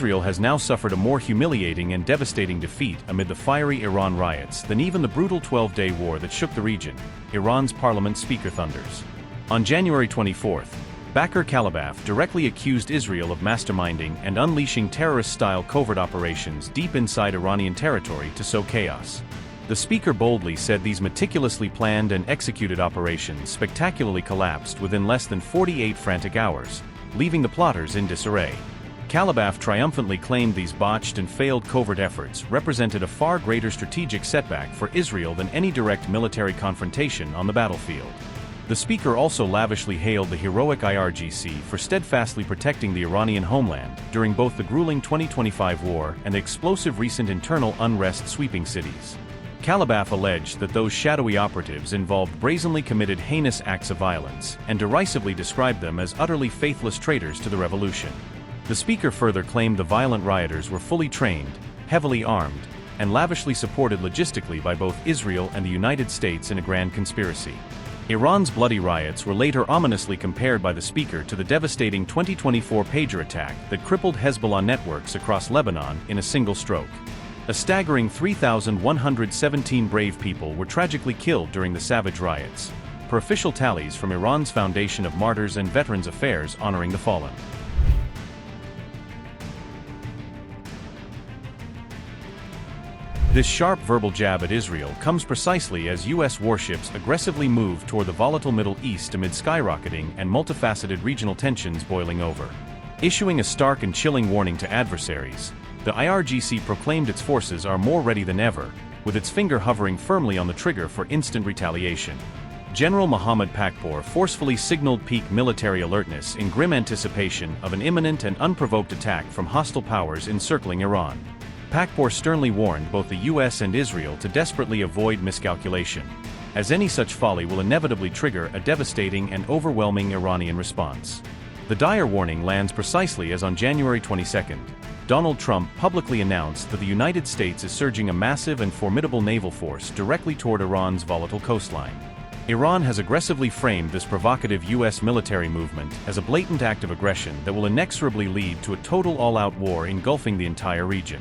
Israel has now suffered a more humiliating and devastating defeat amid the fiery Iran riots than even the brutal 12-day war that shook the region, Iran's parliament speaker thunders. On January 24, Baqer Qalibaf directly accused Israel of masterminding and unleashing terrorist-style covert operations deep inside Iranian territory to sow chaos. The speaker boldly said these meticulously planned and executed operations spectacularly collapsed within less than 48 frantic hours, leaving the plotters in disarray. Qalibaf triumphantly claimed these botched and failed covert efforts represented a far greater strategic setback for Israel than any direct military confrontation on the battlefield. The speaker also lavishly hailed the heroic IRGC for steadfastly protecting the Iranian homeland during both the grueling 2025 war and the explosive recent internal unrest sweeping cities. Qalibaf alleged that those shadowy operatives involved brazenly committed heinous acts of violence and derisively described them as utterly faithless traitors to the revolution. The speaker further claimed the violent rioters were fully trained, heavily armed, and lavishly supported logistically by both Israel and the United States in a grand conspiracy. Iran's bloody riots were later ominously compared by the speaker to the devastating 2024 pager attack that crippled Hezbollah networks across Lebanon in a single stroke. A staggering 3,117 brave people were tragically killed during the savage riots, per official tallies from Iran's Foundation of Martyrs and Veterans Affairs honoring the fallen. This sharp verbal jab at Israel comes precisely as U.S. warships aggressively move toward the volatile Middle East amid skyrocketing and multifaceted regional tensions boiling over. Issuing a stark and chilling warning to adversaries, the IRGC proclaimed its forces are more ready than ever, with its finger hovering firmly on the trigger for instant retaliation. General Mohammad Baqer forcefully signaled peak military alertness in grim anticipation of an imminent and unprovoked attack from hostile powers encircling Iran. Baqer sternly warned both the US and Israel to desperately avoid miscalculation, as any such folly will inevitably trigger a devastating and overwhelming Iranian response. The dire warning lands precisely as on January 22, Donald Trump publicly announced that the United States is surging a massive and formidable naval force directly toward Iran's volatile coastline. Iran has aggressively framed this provocative U.S. military movement as a blatant act of aggression that will inexorably lead to a total all-out war engulfing the entire region.